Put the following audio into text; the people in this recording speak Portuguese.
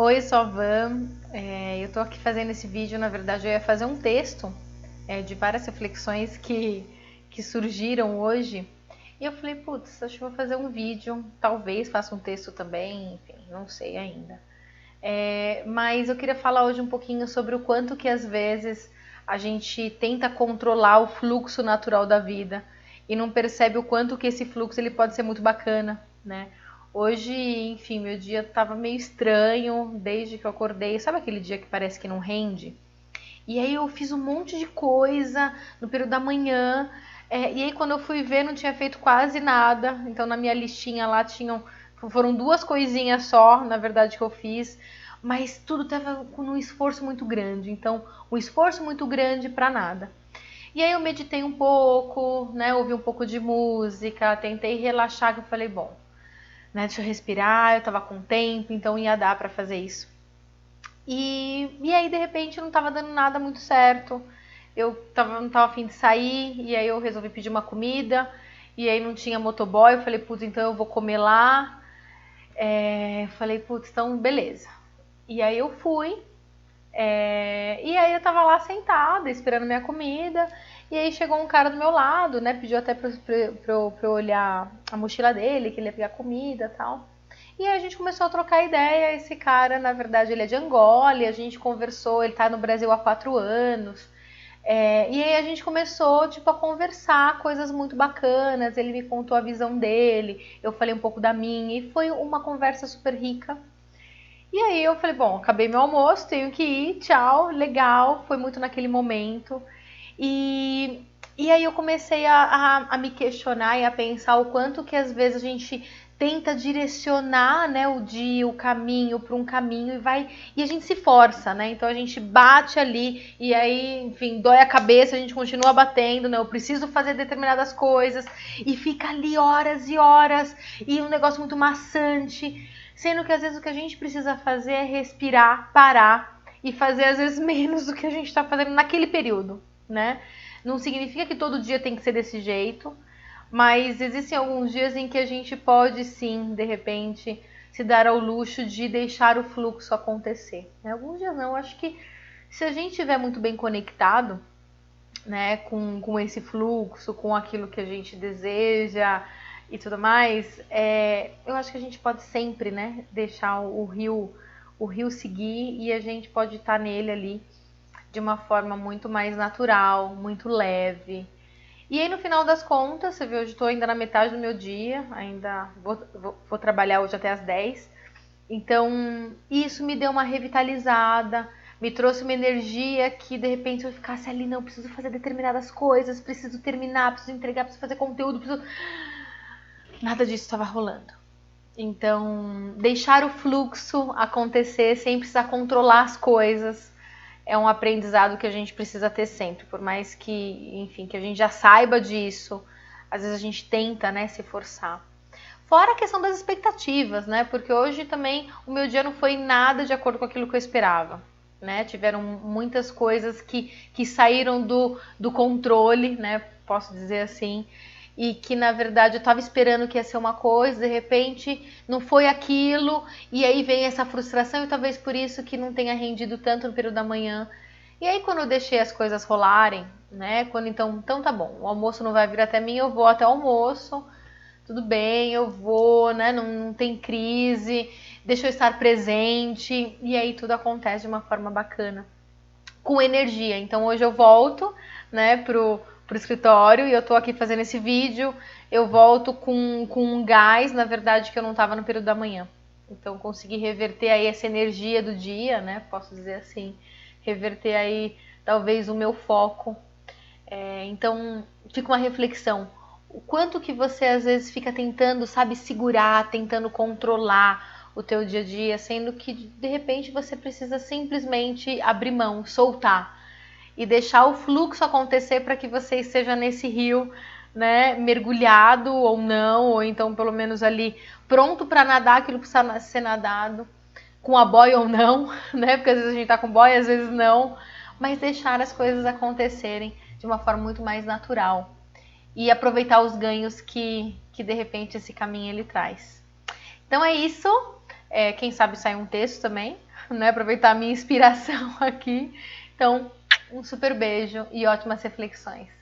Oi, sou a Van. Eu tô aqui fazendo esse vídeo, na verdade eu ia fazer um texto de várias reflexões que surgiram hoje. E eu falei, putz, acho que vou fazer um vídeo, talvez faça um texto também, enfim, não sei ainda. Mas eu queria falar hoje um pouquinho sobre o quanto que às vezes a gente tenta controlar o fluxo natural da vida e não percebe o quanto que esse fluxo ele pode ser muito bacana, né? Hoje, enfim, meu dia tava meio estranho desde que eu acordei. Sabe aquele dia que parece que não rende? E aí eu fiz um monte de coisa no período da manhã. E aí quando eu fui ver não tinha feito quase nada. Então na minha listinha lá foram duas coisinhas só, na verdade, que eu fiz. Mas tudo estava com um esforço muito grande. Então um esforço muito grande para nada. E aí eu meditei um pouco, né? Ouvi um pouco de música, tentei relaxar, que eu falei, bom, né? Deixa eu respirar, eu tava com tempo, então ia dar pra fazer isso. E aí, de repente, não tava dando nada muito certo. Não tava afim de sair, e aí eu resolvi pedir uma comida, e aí não tinha motoboy, eu falei, putz, então eu vou comer lá. Falei, putz, então beleza. E aí eu fui, e aí eu tava lá sentada, esperando minha comida, e aí chegou um cara do meu lado, né, pediu até pra eu olhar a mochila dele, que ele ia pegar comida e tal. E aí a gente começou a trocar ideia. Esse cara, na verdade, ele é de Angola, e a gente conversou, ele tá no Brasil há 4 anos. E aí a gente começou, tipo, a conversar coisas muito bacanas, ele me contou a visão dele, eu falei um pouco da minha, e foi uma conversa super rica. E aí eu falei, bom, acabei meu almoço, tenho que ir, tchau, legal, foi muito naquele momento. E, e aí eu comecei a me questionar e a pensar o quanto que às vezes a gente tenta direcionar, né, o dia, o caminho para um caminho e a gente se força, né? Então a gente bate ali e aí, enfim, dói a cabeça, a gente continua batendo, né? Eu preciso fazer determinadas coisas e fica ali horas e horas e um negócio muito maçante, sendo que às vezes o que a gente precisa fazer é respirar, parar e fazer às vezes menos do que a gente está fazendo naquele período, né? Não significa que todo dia tem que ser desse jeito, mas existem alguns dias em que a gente pode sim, de repente, se dar ao luxo de deixar o fluxo acontecer. Alguns dias não, acho que se a gente estiver muito bem conectado, né, com esse fluxo, com aquilo que a gente deseja e tudo mais, eu acho que a gente pode sempre, né, deixar o rio seguir e a gente pode estar nele ali de uma forma muito mais natural, muito leve. E aí no final das contas, você viu, hoje estou ainda na metade do meu dia, ainda vou trabalhar hoje até as 10. Então isso me deu uma revitalizada, me trouxe uma energia que de repente eu ficasse ali, não, preciso fazer determinadas coisas, preciso terminar, preciso entregar, preciso fazer conteúdo, preciso... Nada disso estava rolando. Então, deixar o fluxo acontecer sem precisar controlar as coisas é um aprendizado que a gente precisa ter sempre, por mais que, enfim, que a gente já saiba disso, às vezes a gente tenta, né, se forçar. Fora a questão das expectativas, né, porque hoje também o meu dia não foi nada de acordo com aquilo que eu esperava, né, tiveram muitas coisas que saíram do controle, né, posso dizer assim, e que na verdade eu estava esperando que ia ser uma coisa, de repente não foi aquilo, e aí vem essa frustração e talvez por isso que não tenha rendido tanto no período da manhã. E aí quando eu deixei as coisas rolarem, né, quando então tá bom, o almoço não vai vir até mim, eu vou até o almoço, tudo bem, eu vou, né, não tem crise, deixa eu estar presente, e aí tudo acontece de uma forma bacana, com energia. Então hoje eu volto, né, pro escritório e eu tô aqui fazendo esse vídeo, eu volto com um gás, na verdade, que eu não tava no período da manhã. Então consegui reverter aí essa energia do dia, né, posso dizer assim, reverter aí talvez o meu foco. Então fica uma reflexão, o quanto que você às vezes fica tentando, sabe, segurar, tentando controlar o teu dia a dia, sendo que de repente você precisa simplesmente abrir mão, soltar e deixar o fluxo acontecer para que você esteja nesse rio, né, mergulhado ou não, ou então pelo menos ali pronto para nadar aquilo que precisa ser nadado, com a boia ou não, né, porque às vezes a gente tá com boia, às vezes não, mas deixar as coisas acontecerem de uma forma muito mais natural e aproveitar os ganhos que de repente esse caminho ele traz. Então é isso. Quem sabe sai um texto também, né? Aproveitar a minha inspiração aqui. Então, um super beijo e ótimas reflexões.